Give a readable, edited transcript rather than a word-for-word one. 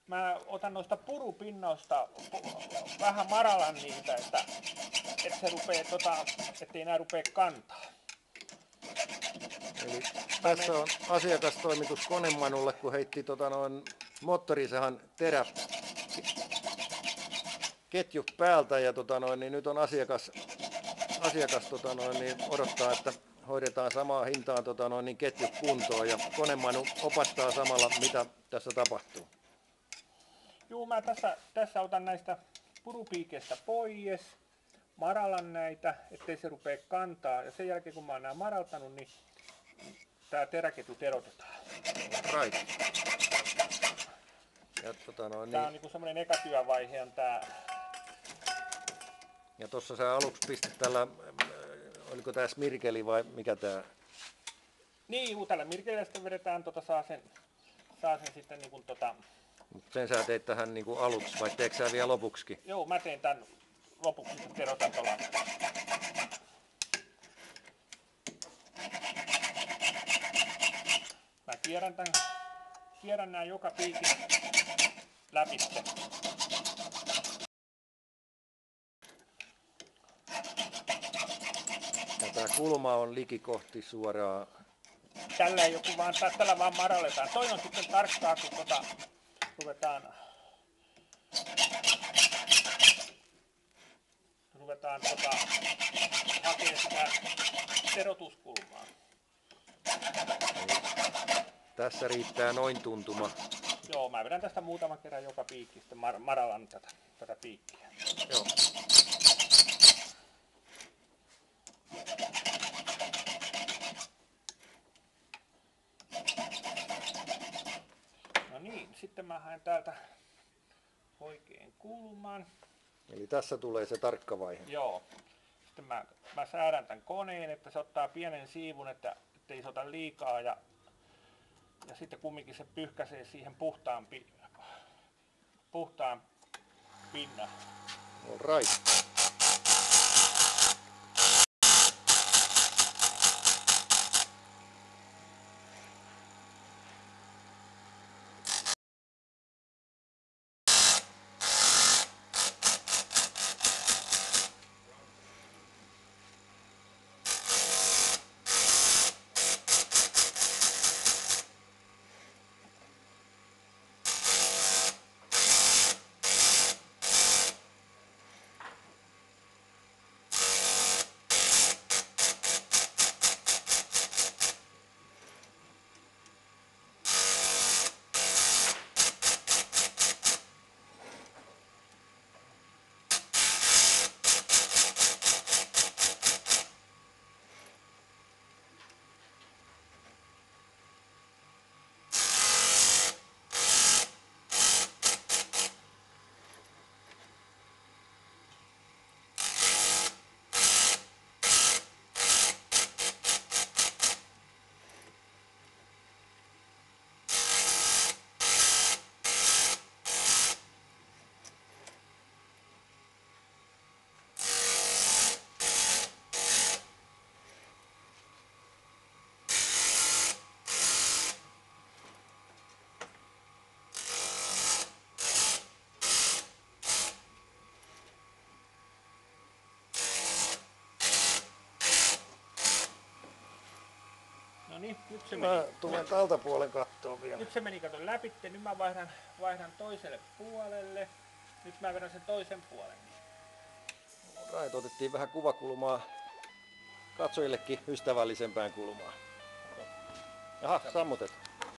mä otan noista purupinnoista vähän maralan niitä, että se rupee ettei nää rupee kantaa. Eli tässä on asiakastoimitus Konemanulle, kun heitti moottorisahan terä ketju päältä ja niin nyt on asiakas odottaa, että hoidetaan samaa hintaan ketju kuntoon ja Konemanu opastaa samalla, mitä tässä tapahtuu. Juu, mä tässä otan näistä purupiikeistä pois, maralan näitä, ettei se rupee kantaa. Ja sen jälkeen kun mä oon nää maraltanut, niin tää teräketjut erotetaan. Right. Ja, tää on niinku semmonen eka työvaihe on tää. Ja tossa sä aluksi pistit tällä, oliko tää smirkeli vai mikä tää? Niin, juu, tällä mirkelillä sitten vedetään saa sen sitten niinku Mut sen sä teit tähän niinku aluksi, vai teekö sä vielä lopuksikin? Joo, mä teen tän lopuksi, että erotan tuolla. Mä kierrän nää joka piikin läpi. Ja tää kulma on liki kohti suoraan. Tällä ei joku vaan, tällä vaan maralletaan. Toi on sitten tarkkaa, kun ruvetaan hakemaan sitä erotuskulmaa. Tässä riittää noin tuntuma. Joo, mä vedän tästä muutaman kerran joka piikki, sitten maralan tätä piikkiä. Joo. No niin, sitten mä haen täältä oikein kulman. Eli tässä tulee se tarkka vaihe. Joo. Sitten mä säädän tän koneen, että se ottaa pienen siivun, ettei se ota liikaa ja sitten kumminkin se pyyhkäisee siihen puhtaan pinnan. All right. No niin, nyt se meni. Mä tulen tältä puolen kattoon vielä. Nyt se meni kato läpi, nyt mä vaihdan toiselle puolelle. Nyt mä vedän sen toisen puolen. Right, otettiin vähän kuvakulmaa katsojillekin ystävällisempään kulmaan. Jaha, sammutetaan.